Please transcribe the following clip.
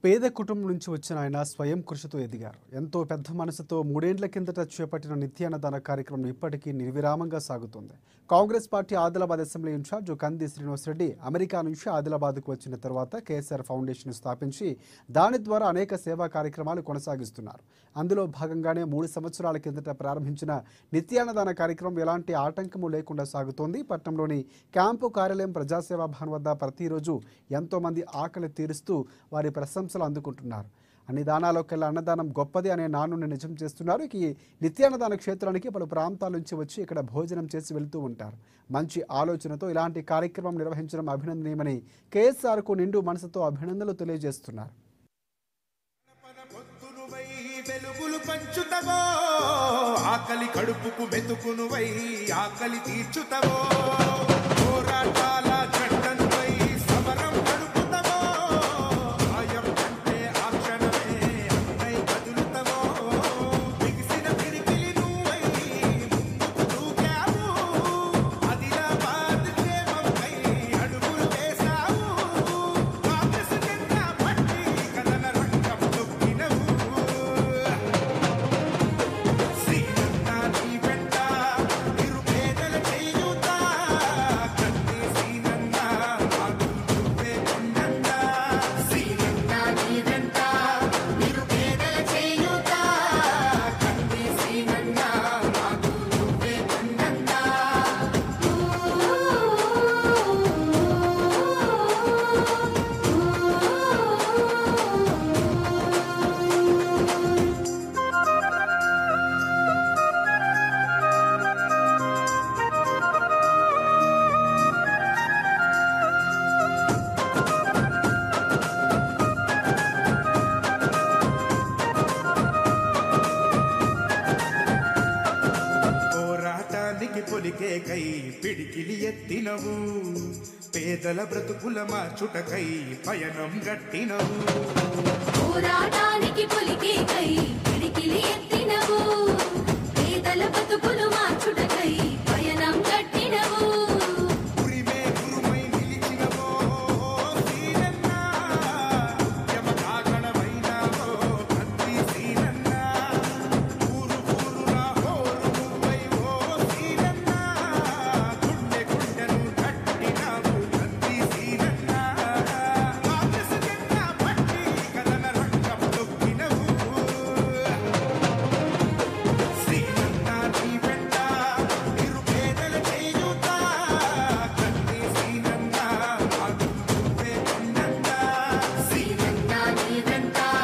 పేద కుటుంబం నుంచి వచ్చిన ఆయన స్వయం కృషితో ఎదిగారు. ఎంతో పెద్ద మనసుతో 3 ఏళ్ల కిందట చేపట్టిన నిత్యాన్నదాన కార్యక్రమం ఇప్పటికీ నిర్విరామంగా సాగుతుంది. Congress party Adilabad assembly in charge Kandi Srinivasareddy America నుంచి ఆదిలాబాద్కు వచ్చిన తర్వాత కేసీఆర్ ఫౌండేషన్ స్థాపించి దాని ద్వారా అనేక సేవా కార్యక్రమాలు కొనసాగిస్తున్నారు. అందులో భాగంగానే 3 సంవత్సరాల కిందట ప్రారంభించిన నిత్యాన్నదాన కార్యక్రమం ఎలాంటి ఆటంకము లేకుండా సాగుతోంది. పట్టణంలోని క్యాంపు కార్యాలయం ప్రజాసేవా భవన్ వద్ద ప్రతిరోజు ఎంతో మంది ఆకలి తీరుస్తూ వారి ప్రశంసలు అందుకుంటున్నారు. అన్ని దానాలకెల్లా అన్నదానం గొప్పది అనే నానుని నిజం చేస్తున్నారు. ఈ నిత్యాన్నదాన క్షేత్రానికి పలు ప్రాంతాల నుంచి వచ్చి ఇక్కడ భోజనం చేసి వెళ్తూ ఉంటారు. మంచి ఆలోచనతో ఇలాంటి కార్యక్రమం నిర్వహించడం అభినందనీయమని కేఎస్ఆర్కు నిండు మనసుతో అభినందనలు తెలియజేస్తున్నారు. ఆకలి కడుపుకు మెతుకునువై ఆకలి తీర్చుతవో పొలికే కై పిడికిలి ఎత్తినవు పేదల బ్రతుకుల మార్చుటకై పయనం గట్టినవు పోరాటానికి పొలికే కై పిడికిలి ఎత్తినవు పేదల బ్రతుకుల